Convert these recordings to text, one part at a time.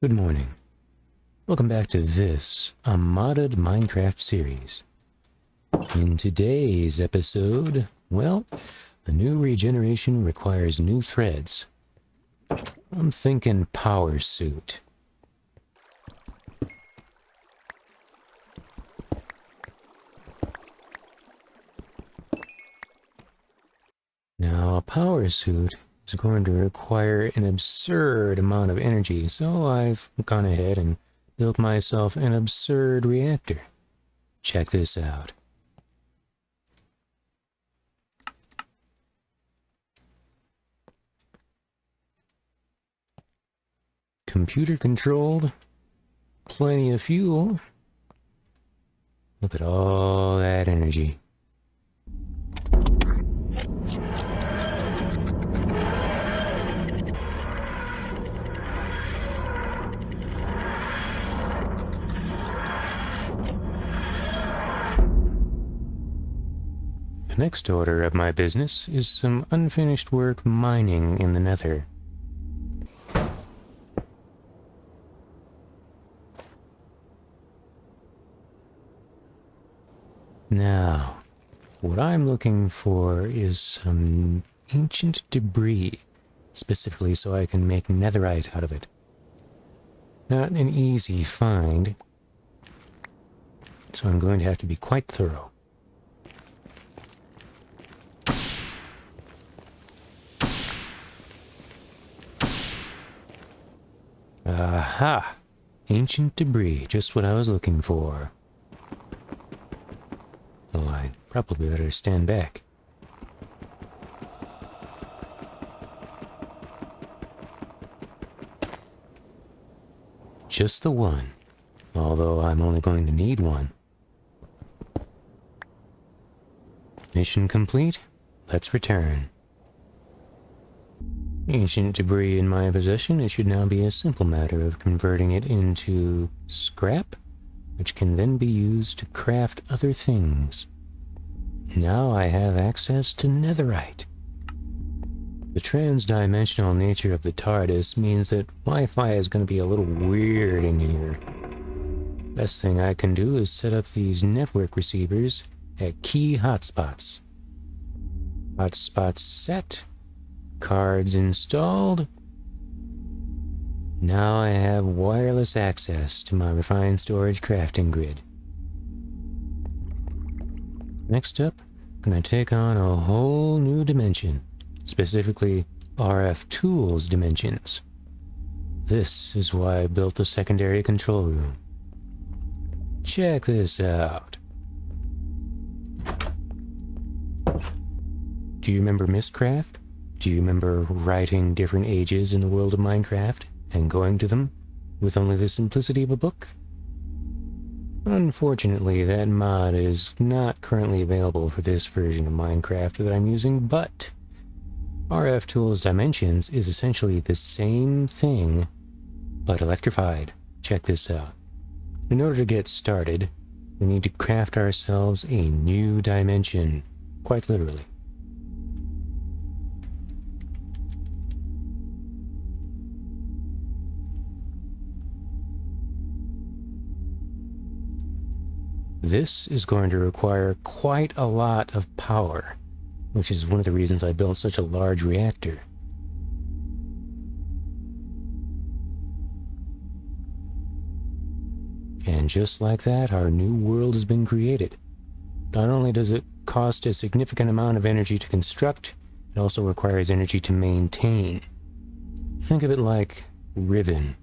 Good morning. Welcome back to this, a modded Minecraft series. In today's episode, well, the new regeneration requires new threads. I'm thinking power suit. Now, a power suit is going to require an absurd amount of energy, so I've gone ahead and built myself an absurd reactor. Check this out. Computer controlled, plenty of fuel. Look at all that energy. The next order of my business is some unfinished work mining in the Nether. Now, what I'm looking for is some ancient debris, specifically so I can make netherite out of it. Not an easy find, so I'm going to have to be quite thorough. Aha! Ancient debris, just what I was looking for. Oh, I'd probably better stand back. Just the one, although I'm only going to need one. Mission complete. Let's return. Ancient debris in my possession, it should now be a simple matter of converting it into scrap, which can then be used to craft other things. Now I have access to netherite. The trans-dimensional nature of the TARDIS means that Wi-Fi is going to be a little weird in here. Best thing I can do is set up these network receivers at key hotspots. Hotspots set. Cards installed. Now I have wireless access to my refined storage crafting grid. Next up, I'm going to take on a whole new dimension, specifically RFTools Dimensions. This is why I built the secondary control room. Check this out. Do you remember MystCraft? Do you remember writing different ages in the world of Minecraft and going to them with only the simplicity of a book? Unfortunately, that mod is not currently available for this version of Minecraft that I'm using, but RFTools Dimensions is essentially the same thing, but electrified. Check this out. In order to get started, we need to craft ourselves a new dimension, quite literally. This is going to require quite a lot of power, which is one of the reasons I built such a large reactor. And just like that, our new world has been created. Not only does it cost a significant amount of energy to construct, it also requires energy to maintain. Think of it like Riven.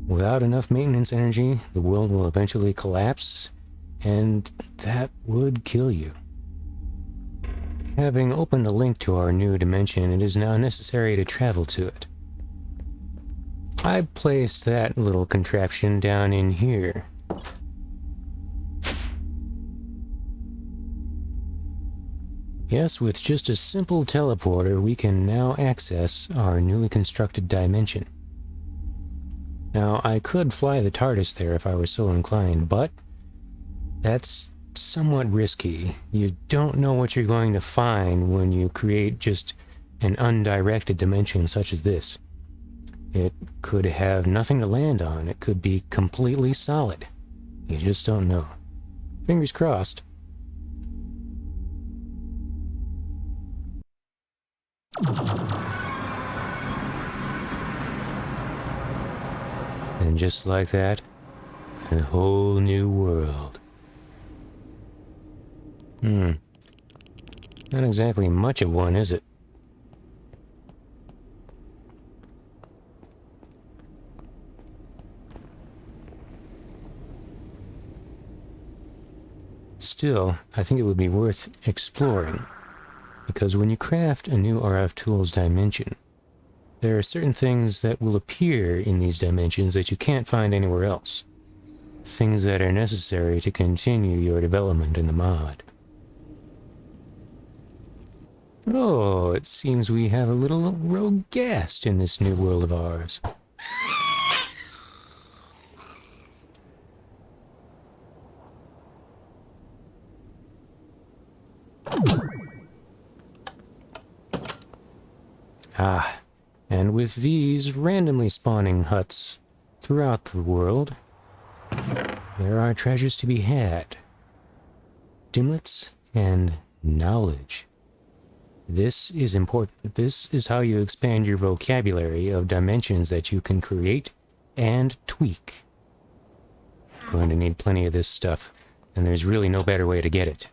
Without enough maintenance energy, the world will eventually collapse, and that would kill you. Having opened a link to our new dimension, it is now necessary to travel to it. I placed that little contraption down in here. Yes, with just a simple teleporter, we can now access our newly constructed dimension. Now, I could fly the TARDIS there if I were so inclined, but that's somewhat risky. You don't know what you're going to find when you create just an undirected dimension such as this. It could have nothing to land on. It could be completely solid. You just don't know. Fingers crossed. And just like that, a whole new world. Not exactly much of one, is it? Still, I think it would be worth exploring, because when you craft a new RFTools dimension, there are certain things that will appear in these dimensions that you can't find anywhere else. Things that are necessary to continue your development in the mod. Oh, it seems we have a little rogue guest in this new world of ours. And with these randomly spawning huts throughout the world, there are treasures to be had. Dimlets and knowledge. This is important. This is how you expand your vocabulary of dimensions that you can create and tweak. Going to need plenty of this stuff, and there's really no better way to get it.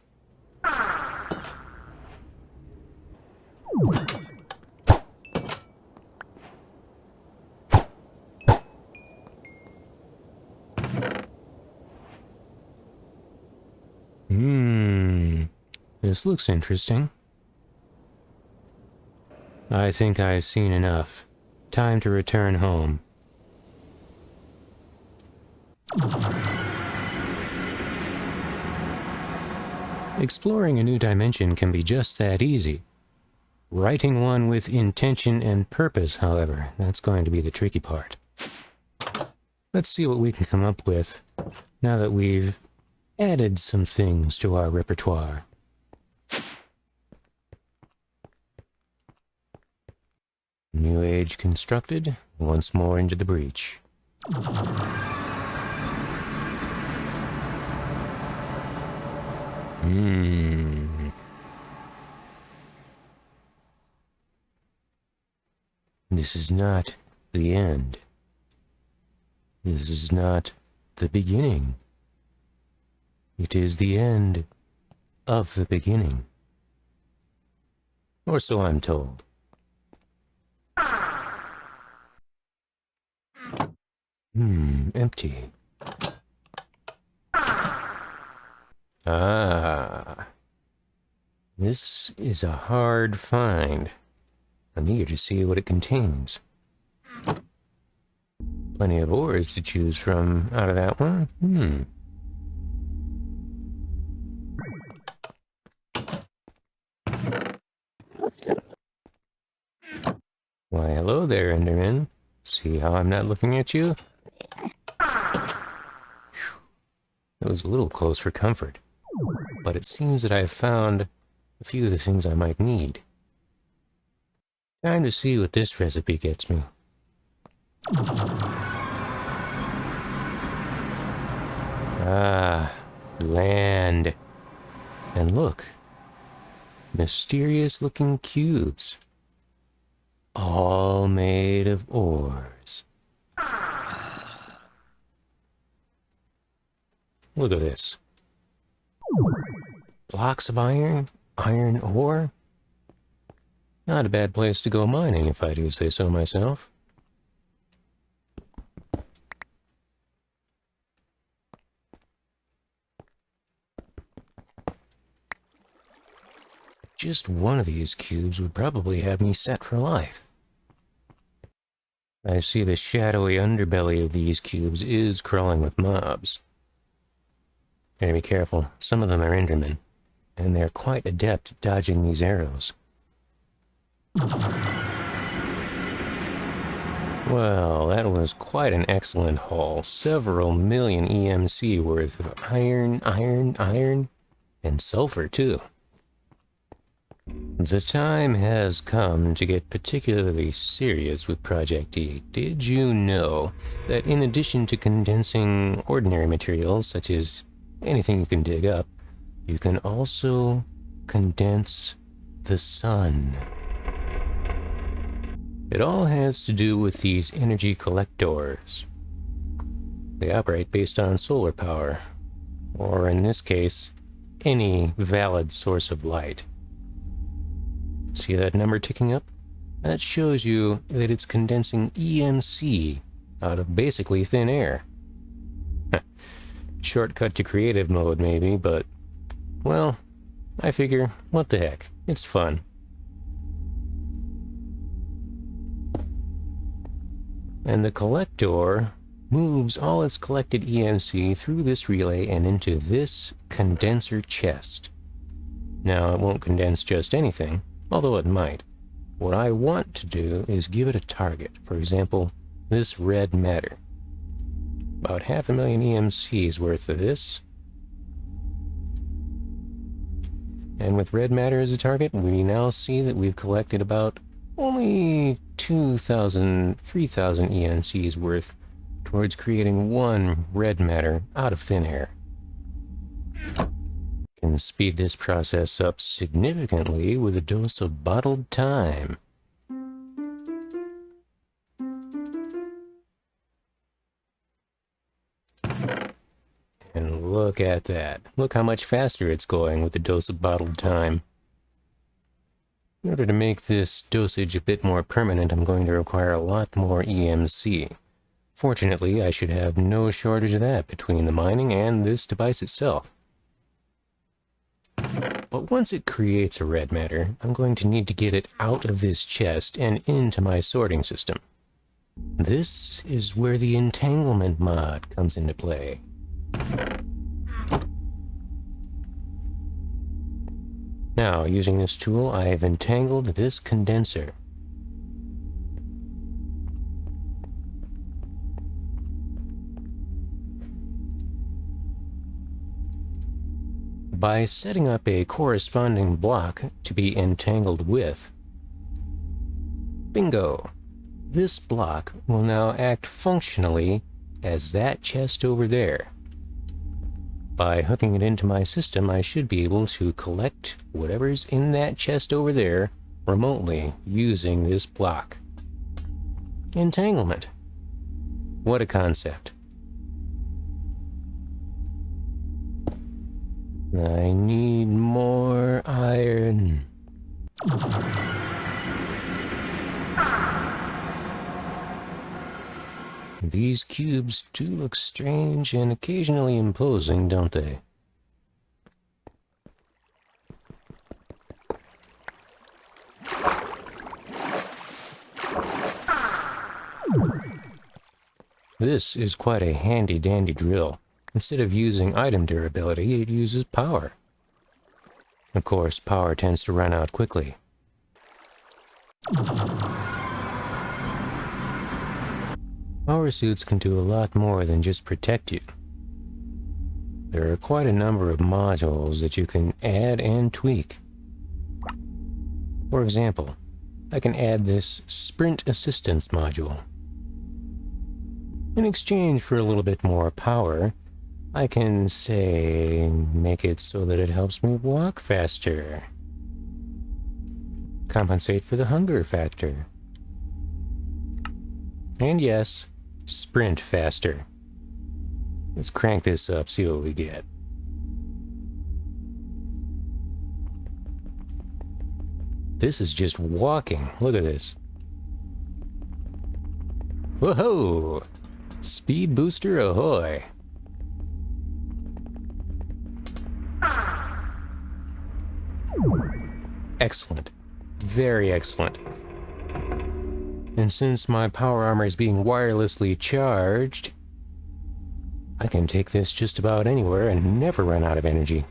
This looks interesting. I think I've seen enough. Time to return home. Exploring a new dimension can be just that easy. Writing one with intention and purpose, however, that's going to be the tricky part. Let's see what we can come up with now that we've added some things to our repertoire. New age constructed, once more into the breach. This is not the end. This is not the beginning. It is the end of the beginning. Or so I'm told. Empty. This is a hard find. I'm eager to see what it contains. Plenty of ores to choose from out of that one. Why, hello there, Enderman. See how I'm not looking at you? It was a little close for comfort, but it seems that I've found a few of the things I might need. Time to see what this recipe gets me. Land. And look, mysterious looking cubes, all made of ores. Look at this. Blocks of iron, iron ore. Not a bad place to go mining, if I do say so myself. Just one of these cubes would probably have me set for life. I see the shadowy underbelly of these cubes is crawling with mobs. Gotta be careful, some of them are Endermen, and they're quite adept at dodging these arrows. Well, that was quite an excellent haul. Several million EMC worth of iron, and sulfur too. The time has come to get particularly serious with Project E. Did you know that in addition to condensing ordinary materials, such as anything you can dig up, you can also condense the sun? It all has to do with these energy collectors. They operate based on solar power, or in this case, any valid source of light. See that number ticking up? That shows you that it's condensing EMC out of basically thin air. Shortcut to creative mode maybe, but, well, I figure, what the heck, it's fun. And the collector moves all its collected EMC through this relay and into this condenser chest. Now, it won't condense just anything, although it might. What I want to do is give it a target. For example, this red matter. About 500,000 EMCs worth of this. And with red matter as a target, we now see that we've collected about only 2,000, 3,000 EMCs worth towards creating one red matter out of thin air. Can speed this process up significantly with a dose of bottled time. And look at that. Look how much faster it's going with a dose of bottled time. In order to make this dosage a bit more permanent, I'm going to require a lot more EMC. Fortunately, I should have no shortage of that between the mining and this device itself. But once it creates a red matter, I'm going to need to get it out of this chest and into my sorting system. This is where the entanglement mod comes into play. Now, using this tool, I have entangled this condenser. By setting up a corresponding block to be entangled with, bingo! This block will now act functionally as that chest over there. By hooking it into my system, I should be able to collect whatever's in that chest over there remotely using this block. Entanglement. What a concept. I need more iron. These cubes do look strange and occasionally imposing, don't they? This is quite a handy-dandy drill. Instead of using item durability, it uses power. Of course, power tends to run out quickly. Power suits can do a lot more than just protect you. There are quite a number of modules that you can add and tweak. For example, I can add this sprint assistance module. In exchange for a little bit more power, I can, say, make it so that it helps me walk faster. Compensate for the hunger factor. And yes, sprint faster. Let's crank this up, see what we get. This is just walking. Look at this. Whoa! Speed booster ahoy! Excellent. Very excellent. And since my power armor is being wirelessly charged, I can take this just about anywhere and never run out of energy.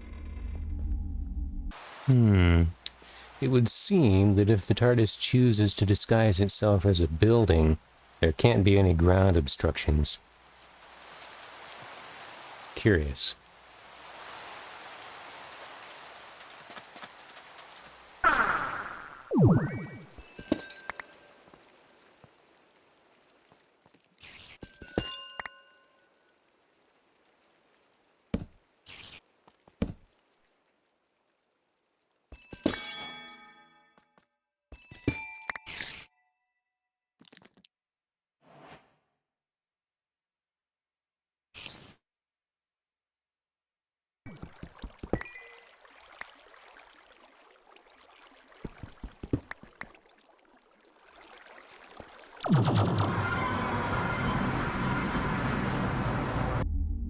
It would seem that if the TARDIS chooses to disguise itself as a building, there can't be any ground obstructions. Curious.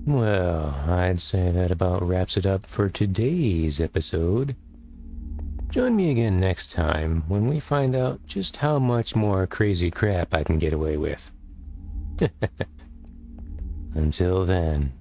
Well, I'd say that about wraps it up for today's episode. Join me again next time when we find out just how much more crazy crap I can get away with. Until then.